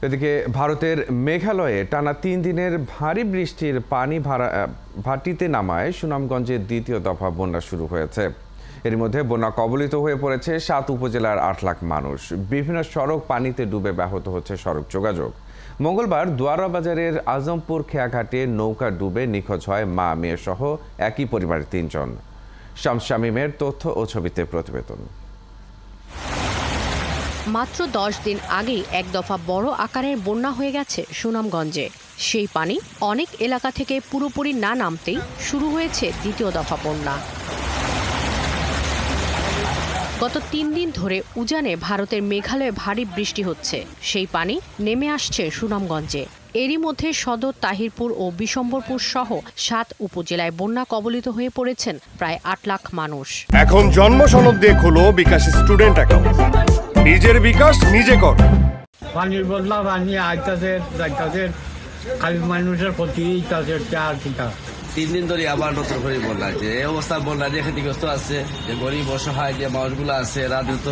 এদিকে ভারতের মেঘালয়ে টানা ৩ দিনের ভারী বৃষ্টির পানি ভাটিতে নামায় সুনামগঞ্জের দ্বিতীয় দফা বন্যা শুরু হয়েছে। এর মধ্যে বন্যা কবলিত হয়ে পড়েছে ৭ উপজেলার ৮ লাখ মানুষ। বিভিন্ন সড়ক পানিতে ডুবে ব্যাহত হচ্ছে সড়ক যোগাযোগ। মঙ্গলবার দোয়ারা বাজারের আজমপুর খেয়াঘাটে নৌকা ডুবে নিখোঁজ হয় মা মেয়ে সহ একই পরিবারের ৩ জন। শামস শামীমের তথ্য ও ছবিতে প্রতিবেদন। মাত্র ১০ দিন আগেই এক দফা বড় আকারের বন্যা হয়ে গেছে সুনামগঞ্জে। সেই পানি অনেক এলাকা থেকে পুরোপুরি না নামতেই শুরু হয়েছে দ্বিতীয় দফা বন্যা। গত ৩ দিন ধরে উজানে ভারতের মেঘালয়ে ভারী বৃষ্টি হচ্ছে। সেই পানি নেমে আসছে সুনামগঞ্জে। এরই মধ্যে সদর, তাহিরপুর ও বিশম্বরপুর সহ ৭ উপজেলায় বন্যা কবলিত হয়ে পড়েছেন প্রায় ৮ লাখ মানুষ। এখন জন্ম সনদ দিয়ে খোলো বিকাশ স্টুডেন্ট অ্যাকাউন্ট। নিজের বিকাশ নিজে কর। পানির বদলা পানি আইতাছে যাইতাছে, খালি মানুষের ক্ষতি হইতাছে। ৩ দিন ধরে আবার নতুন করে বন্যা আছে। এই অবস্থা বন্যা দিয়ে ক্ষতিগ্রস্ত আছে, যে গরিব অসহায় যে মানুষগুলো আছে রাতে তো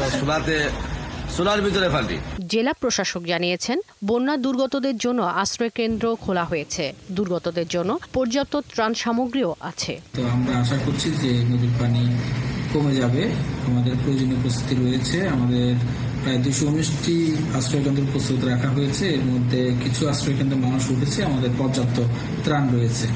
সোলার ভিতরে ফালি। জেলা প্রশাসক জানিয়েছেন, বন্যা দুর্গতদের জন্য আশ্রয় কেন্দ্র খোলা হয়েছে। দুর্গতদের জন্য পর্যাপ্ত ত্রাণ সামগ্রীও আছে। তো আমরা আশা করছি যে নদীর পানি কমে যাবে। আমাদের প্রয়োজনীয় প্রস্তুতি রয়েছে। আমাদের প্রায় ২১৯টি আশ্রয়কেন্দ্র প্রস্তুত রাখা হয়েছে। এর মধ্যে কিছু আশ্রয়কেন্দ্রে মানুষ উঠেছে। আমাদের পর্যাপ্ত ত্রাণ রয়েছে।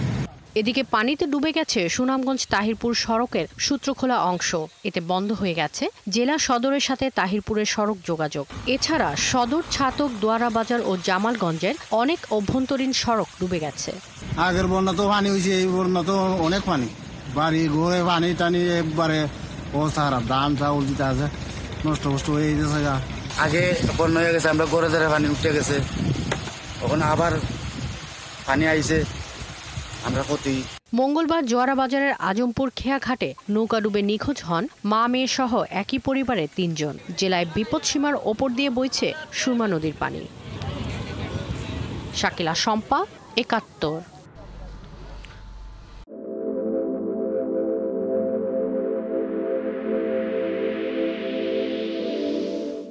এদিকে পানিতে ডুবে গেছে সুনামগঞ্জ তাহিরপুর সড়কের সূত্রখোলা অংশ। এতে বন্ধ হয়ে গেছে জেলা সদরের সাথে তাহিরপুরের সড়ক যোগাযোগ। এছাড়া সদর, ছাতক, দোয়ারা বাজার ও জামালগঞ্জের অনেক অভ্যন্তরীণ সড়ক ডুবে গেছে। আগের বন্যা তো পানি হয়েছে, এই বন্যা তো অনেক পানি। বাড়ি ঘরে পানি টানি একবারে অবস্থা খারাপ। ধান চাউল দিতে আছে নষ্ট হয়ে গেছে। আগে বন্যা হয়ে গেছে, আমরা ঘরে ধরে পানি উঠে গেছে। ওখানে আবার পানি আইছে, আমরা ক্ষতি। মঙ্গলবার জোয়ারা বাজারের আজমপুর খেয়াঘাটে নৌকা ডুবে নিখোঁজ হন মা মেয়ে সহ একই পরিবারের ৩ জন। জেলায় বিপদসীমার ওপর দিয়ে বইছে সুরমা নদীর পানি। শাকিলা শম্পা, ৭১।